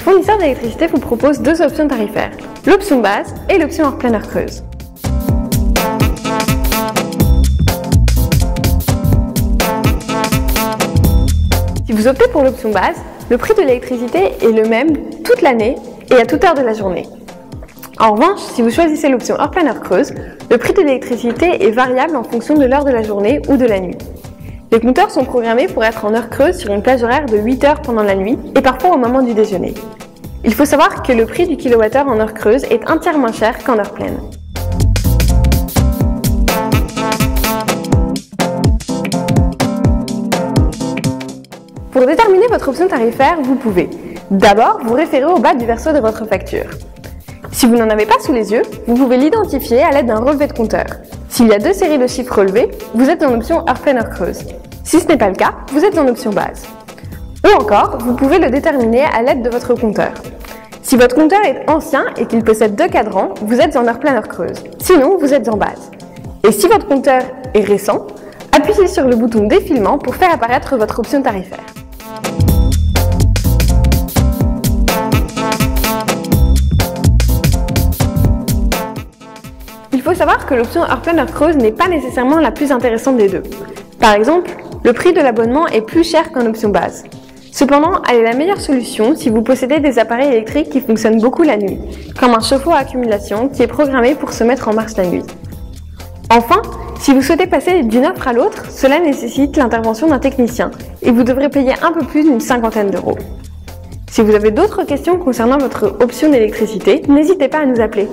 fournisseur d'électricité vous propose deux options tarifaires, l'option base et l'option hors pleine heure creuse. Si vous optez pour l'option base, le prix de l'électricité est le même toute l'année et à toute heure de la journée. En revanche, si vous choisissez l'option hors pleine heure creuse, le prix de l'électricité est variable en fonction de l'heure de la journée ou de la nuit. Les compteurs sont programmés pour être en heure creuse sur une plage horaire de 8 heures pendant la nuit et parfois au moment du déjeuner. Il faut savoir que le prix du kilowattheure en heure creuse est un tiers moins cher qu'en heure pleine. Pour déterminer votre option tarifaire, vous pouvez d'abord vous référer au bas du verso de votre facture. Si vous n'en avez pas sous les yeux, vous pouvez l'identifier à l'aide d'un relevé de compteur. S'il y a deux séries de chiffres relevés, vous êtes en option hors pleine heure creuse. Si ce n'est pas le cas, vous êtes en option base. Ou encore, vous pouvez le déterminer à l'aide de votre compteur. Si votre compteur est ancien et qu'il possède deux cadrans, vous êtes en hors pleine heure creuse. Sinon, vous êtes en base. Et si votre compteur est récent, appuyez sur le bouton défilement pour faire apparaître votre option tarifaire. Il faut savoir que l'option hors pleine heure creuse n'est pas nécessairement la plus intéressante des deux. Par exemple, le prix de l'abonnement est plus cher qu'en option base. Cependant, elle est la meilleure solution si vous possédez des appareils électriques qui fonctionnent beaucoup la nuit, comme un chauffe-eau à accumulation qui est programmé pour se mettre en marche la nuit. Enfin, si vous souhaitez passer d'une offre à l'autre, cela nécessite l'intervention d'un technicien et vous devrez payer un peu plus d'une cinquantaine d'euros. Si vous avez d'autres questions concernant votre option d'électricité, n'hésitez pas à nous appeler.